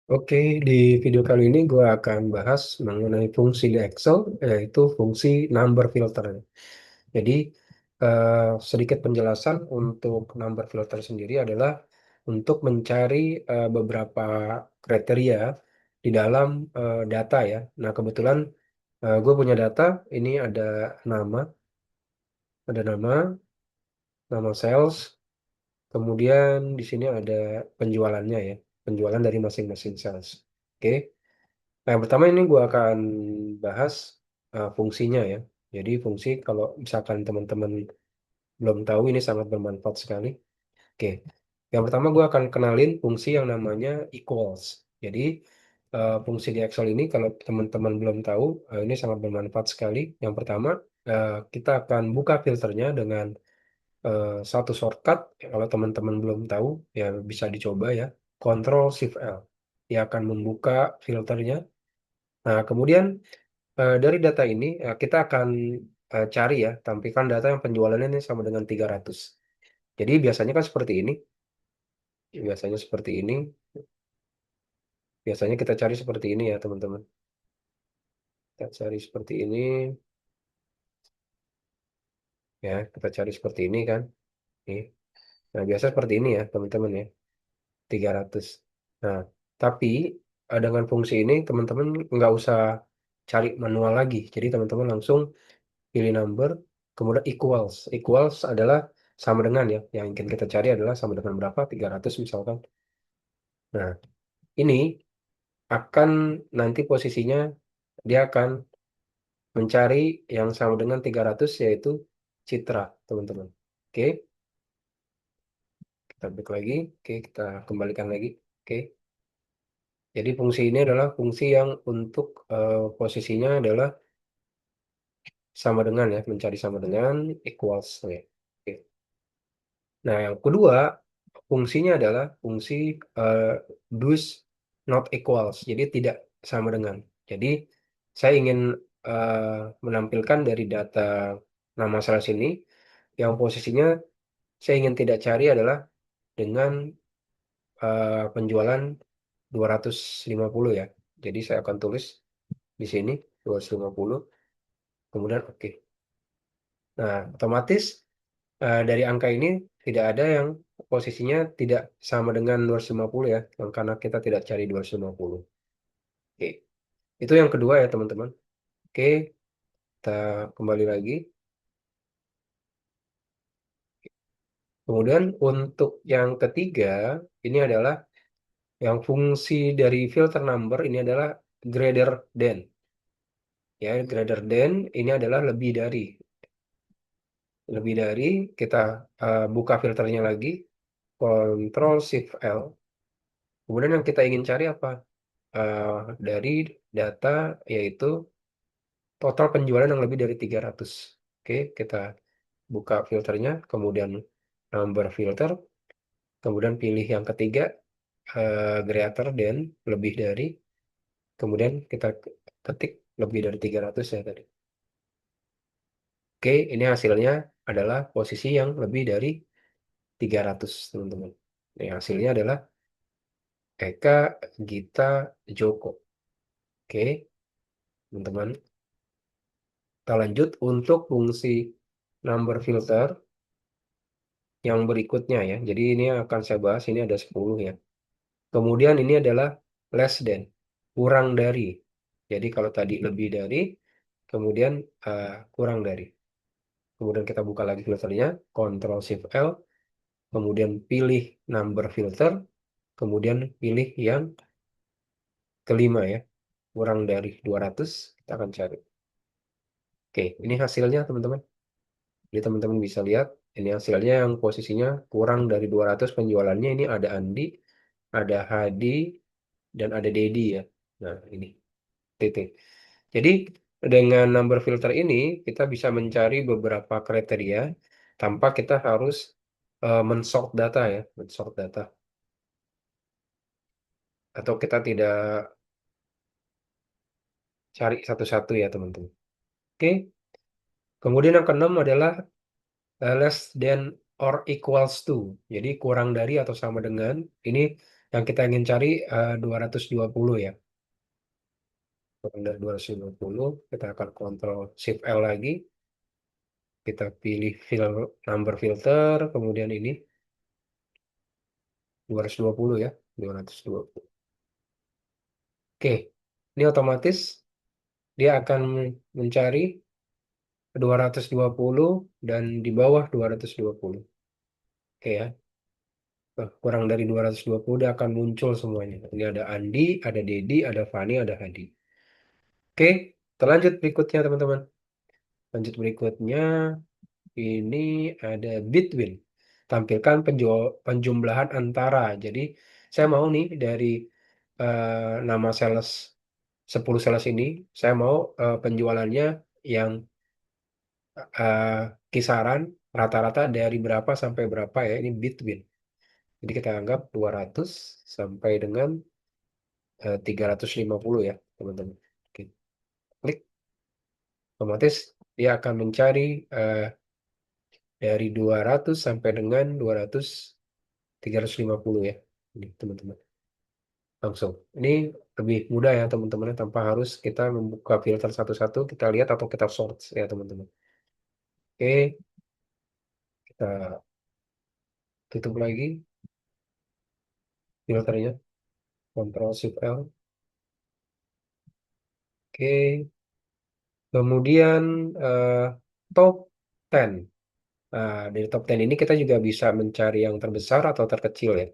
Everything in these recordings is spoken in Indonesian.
Oke, di video kali ini gue akan bahas mengenai fungsi di Excel, yaitu fungsi number filter. Jadi, sedikit penjelasan untuk number filter sendiri adalah untuk mencari beberapa kriteria di dalam data ya. Nah, kebetulan gue punya data, ini nama, ada nama sales, kemudian di sini ada penjualannya ya, penjualan dari masing-masing sales. Oke. Nah, yang pertama ini gue akan bahas fungsinya ya. Jadi fungsi kalau misalkan teman-teman belum tahu ini sangat bermanfaat sekali. Oke, yang pertama gue akan kenalin fungsi yang namanya equals. Jadi fungsi di Excel ini kalau teman-teman belum tahu ini sangat bermanfaat sekali. Yang pertama kita akan buka filternya dengan satu shortcut. Kalau teman-teman belum tahu ya bisa dicoba ya. Control Shift L. Dia akan membuka filternya. Nah, kemudian dari data ini kita akan cari ya, tampilkan data yang penjualannya ini sama dengan 300. Jadi biasanya kan seperti ini, biasanya seperti ini, biasanya kita cari seperti ini ya teman-teman. Kita cari seperti ini, ya kita cari seperti ini kan. Nih. Nah biasa seperti ini ya teman-teman ya, 300. Nah tapi dengan fungsi ini teman-teman nggak usah cari manual lagi. Jadi teman-teman langsung pilih number, kemudian equals. Equals adalah sama dengan ya. Yang ingin kita cari adalah sama dengan berapa? 300 misalkan. Nah, ini akan nanti posisinya dia akan mencari yang sama dengan 300 yaitu citra, teman-teman. Oke, kita balik lagi. Oke, kita kembalikan lagi. Oke. Jadi fungsi ini adalah fungsi yang untuk posisinya adalah sama dengan ya, mencari sama dengan equals ya. Oke. Nah, yang kedua, fungsinya adalah fungsi eh, does not equals, jadi tidak sama dengan. Jadi, saya ingin eh, menampilkan dari data nama sales ini, yang posisinya saya ingin tidak cari adalah dengan penjualan 250 ya. Jadi, saya akan tulis di sini 250, kemudian oke. Nah, otomatis dari angka ini tidak ada yang posisinya tidak sama dengan 250 ya, karena kita tidak cari 250. Oke, itu yang kedua ya teman-teman. Oke, kita kembali lagi. Kemudian untuk yang ketiga, ini adalah yang fungsi dari filter number ini adalah greater than. Ya, greater than ini adalah lebih dari. Lebih dari, kita buka filternya lagi, Control Shift L. Kemudian yang kita ingin cari apa? eh, dari data yaitu total penjualan yang lebih dari 300. Oke, kita buka filternya, kemudian number filter, kemudian pilih yang ketiga, greater than, lebih dari, kemudian kita ketik lebih dari 300 ya tadi. Oke, ini hasilnya adalah posisi yang lebih dari 300, teman-teman. Ini hasilnya adalah Eka Gita Joko. Oke, teman-teman. Kita lanjut untuk fungsi number filter yang berikutnya ya. Jadi ini akan saya bahas, ini ada 10 ya. Kemudian ini adalah less than, kurang dari. Jadi kalau tadi lebih dari, kemudian kurang dari. Kemudian kita buka lagi filternya, Ctrl Shift L, kemudian pilih number filter, kemudian pilih yang kelima ya, kurang dari 200, kita akan cari. Oke, ini hasilnya teman-teman. Jadi teman-teman bisa lihat ini hasilnya yang posisinya kurang dari 200 penjualannya, ini ada Andi, ada Hadi, dan ada Dedi ya. Nah, ini titik. Jadi dengan number filter ini kita bisa mencari beberapa kriteria tanpa kita harus mensort data ya, mensort data. Atau kita tidak cari satu-satu ya teman-teman. Oke, kemudian yang keenam adalah less than or equals to. Jadi kurang dari atau sama dengan. Ini Yang kita ingin cari 220 ya. Kurang dari 220, kita akan kontrol Shift L lagi. Kita pilih number filter, kemudian ini 220 ya, 220. Oke, ini otomatis dia akan mencari 220 dan di bawah 220. Oke ya. Nah, kurang dari 220 dia akan muncul semuanya. Ini ada Andi, ada Dedi, ada Fani, ada Hadi. Oke, terlanjut berikutnya teman-teman. Lanjut berikutnya, ini ada Between. Tampilkan penjumlahan antara. Jadi, saya mau nih dari nama sales 10 sales ini, saya mau penjualannya yang eh, kisaran rata-rata dari berapa sampai berapa ya. Ini Between. Jadi kita anggap 200 sampai dengan 350 ya, teman-teman. Oke, klik, otomatis dia akan mencari eh, dari 200 sampai dengan 350 ya. Ini, teman-teman. Langsung. Ini lebih mudah ya, teman-teman, tanpa harus kita membuka filter satu-satu, kita lihat atau kita sort ya, teman-teman. Oke, kita tutup lagi filternya, Ctrl Shift L. Oke, kemudian eh, top 10. Nah, dari top 10 ini kita juga bisa mencari yang terbesar atau terkecil ya.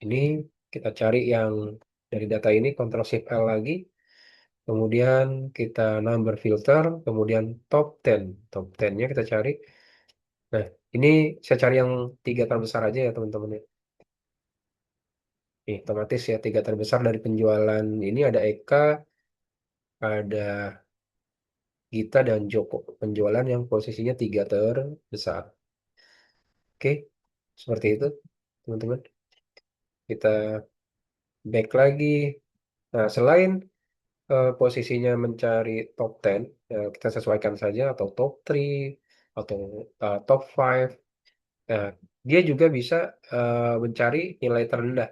Ini kita cari yang dari data ini, Ctrl Shift L lagi. Kemudian kita number filter, kemudian top 10. Top 10-nya kita cari. Nah, ini saya cari yang tiga terbesar aja ya teman-teman ya. Nih, otomatis ya tiga terbesar dari penjualan ini ada Eka, ada Gita, dan Joko. Penjualan yang posisinya tiga terbesar. Oke, seperti itu teman-teman. Kita back lagi. Nah, selain posisinya mencari top 10, kita sesuaikan saja atau top 3 atau top 5. Nah, dia juga bisa mencari nilai terendah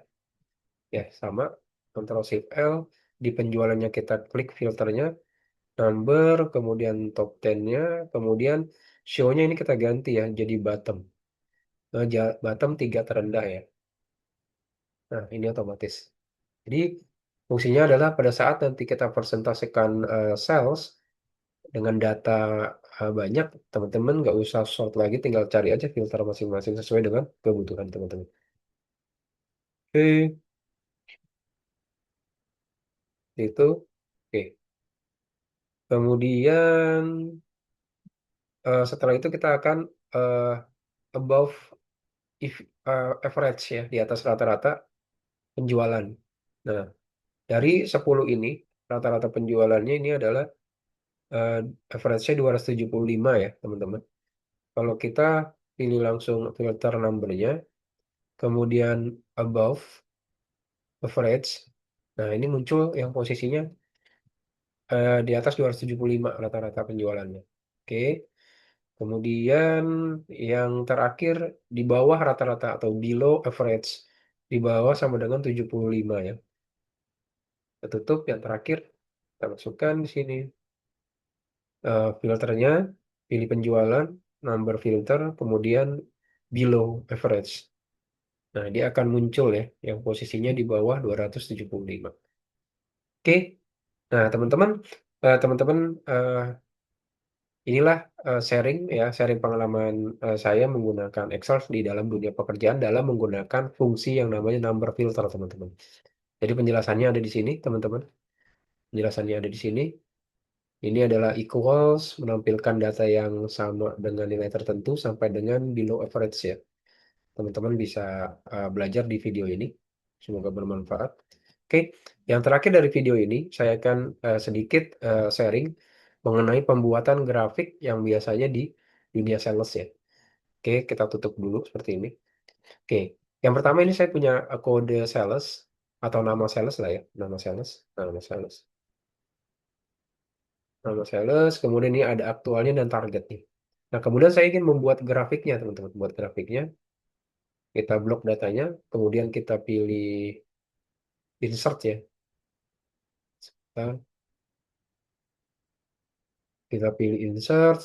ya, sama Ctrl Shift L, di penjualannya kita klik filternya number, kemudian top 10-nya, kemudian show-nya ini kita ganti ya jadi bottom. Nah, bottom tiga terendah ya. Nah, ini otomatis. Jadi fungsinya adalah pada saat nanti kita presentasikan sales dengan data banyak, teman-teman nggak usah sort lagi, tinggal cari aja filter masing-masing sesuai dengan kebutuhan teman-teman. Oke, itu. Oke. Kemudian setelah itu kita akan eh, above average ya, di atas rata-rata penjualan. Nah, dari 10 ini, rata-rata penjualannya ini adalah eh, average-nya 275 ya, teman-teman. Kalau kita pilih langsung filter numbernya, kemudian above average, nah ini muncul yang posisinya di atas 275 rata-rata penjualannya. Oke, kemudian yang terakhir di bawah rata-rata atau below average, di bawah sama dengan 75 ya. Kita tutup yang terakhir, kita masukkan di sini filternya, pilih penjualan, number filter, kemudian below average. Nah, dia akan muncul ya, yang posisinya di bawah 275. Oke, nah teman-teman, teman-teman inilah sharing pengalaman saya menggunakan Excel di dalam dunia pekerjaan dalam menggunakan fungsi yang namanya number filter, teman-teman. Jadi penjelasannya ada di sini, teman-teman. Penjelasannya ada di sini. Ini adalah equals, menampilkan data yang sama dengan nilai tertentu sampai dengan below average ya. Teman-teman bisa belajar di video ini. Semoga bermanfaat. Oke, yang terakhir dari video ini, saya akan sedikit sharing mengenai pembuatan grafik yang biasanya di dunia sales ya. Oke, kita tutup dulu seperti ini. Oke, yang pertama ini saya punya kode sales atau nama sales lah ya, nama sales, kemudian ini ada aktualnya dan targetnya. Nah, kemudian saya ingin membuat grafiknya, teman-teman, buat grafiknya. Kita blok datanya, kemudian kita pilih insert ya. Kita, kita pilih insert,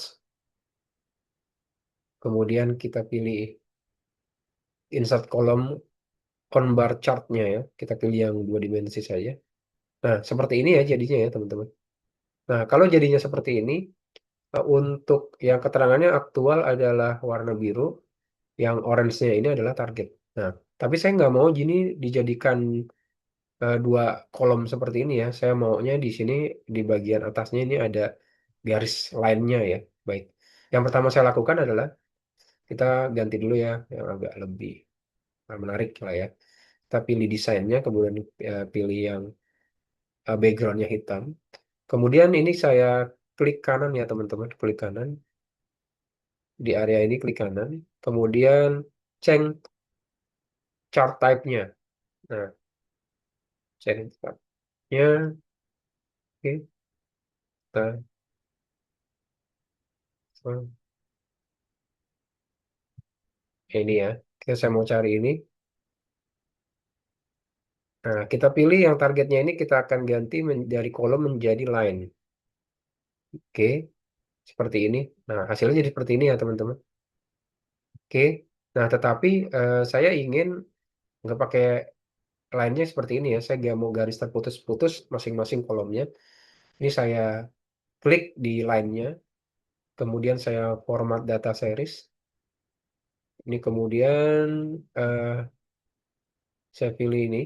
kemudian kita pilih insert kolom on bar chartnya ya. Kita pilih yang dua dimensi saja. Nah, seperti ini ya jadinya ya teman-teman. Nah, kalau jadinya seperti ini, untuk yang keterangannya aktual adalah warna biru, yang orange-nya ini adalah target. Nah, tapi saya nggak mau gini dijadikan dua kolom seperti ini ya. Saya maunya di sini di bagian atasnya ini ada garis lainnya ya. Baik. Yang pertama saya lakukan adalah kita ganti dulu ya yang agak lebih menarik lah ya. Kita pilih desainnya, kemudian pilih yang backgroundnya hitam. Kemudian ini saya klik kanan ya teman-teman, klik kanan. Di area ini klik kanan. Kemudian change chart type-nya. Nah, change chart-nya. Oke, kita ini ya. Oke, saya mau cari ini. Nah, kita pilih yang targetnya ini kita akan ganti dari kolom menjadi line. Oke, seperti ini. Nah, hasilnya jadi seperti ini ya teman-teman. Oke. Nah, tetapi saya ingin nggak pakai line-nya seperti ini ya. Saya nggak mau garis terputus-putus masing-masing kolomnya. Ini saya klik di line-nya. Kemudian saya format data series. Ini kemudian eh, saya pilih ini.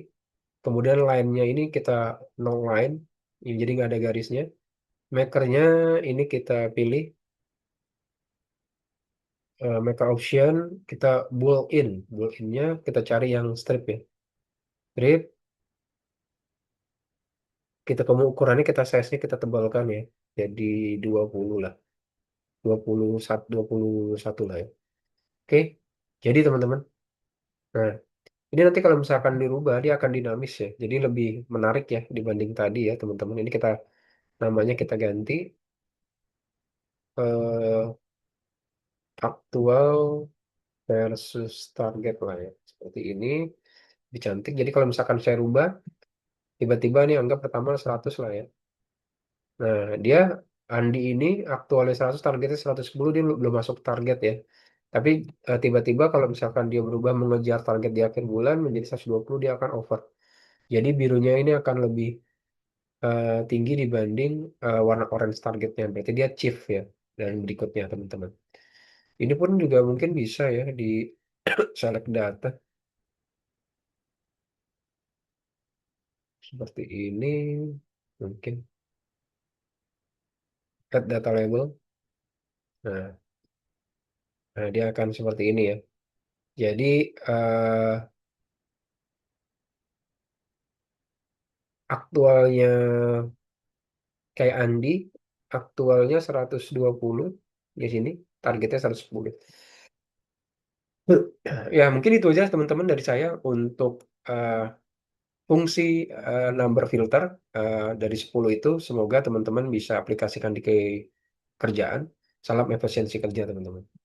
Kemudian line-nya ini kita no line. Ini jadi nggak ada garisnya. Makernya ini kita pilih maker option. Kita bool in. Bool in-nya kita cari yang strip ya. Strip. Kita ukurannya kita size-nya kita tebalkan ya. Jadi 20 lah. 21, 21 lah ya. Oke. Jadi teman-teman. Nah, ini nanti kalau misalkan dirubah dia akan dinamis ya. Jadi lebih menarik ya dibanding tadi ya teman-teman. Ini kita namanya kita ganti eh, aktual versus target lah ya. Seperti ini. Lebih cantik. Jadi kalau misalkan saya rubah tiba-tiba nih anggap pertama 100 lah ya. Nah, dia Andi ini aktualnya 100 targetnya 110 dia belum masuk target ya. Tapi tiba-tiba kalau misalkan dia berubah mengejar target di akhir bulan menjadi 120 dia akan over. Jadi birunya ini akan lebih tinggi dibanding warna orange targetnya. Berarti dia chief ya. Dan berikutnya teman-teman. Ini pun juga mungkin bisa ya di select data seperti ini mungkin add data label. Nah, dia akan seperti ini ya. Jadi eh, aktualnya kayak Andi, aktualnya 120 di sini, targetnya 110. Ya, mungkin itu aja teman-teman dari saya untuk eh, fungsi number filter dari 10 itu. Semoga teman-teman bisa aplikasikan di kerjaan. Salam efisiensi kerja, teman-teman.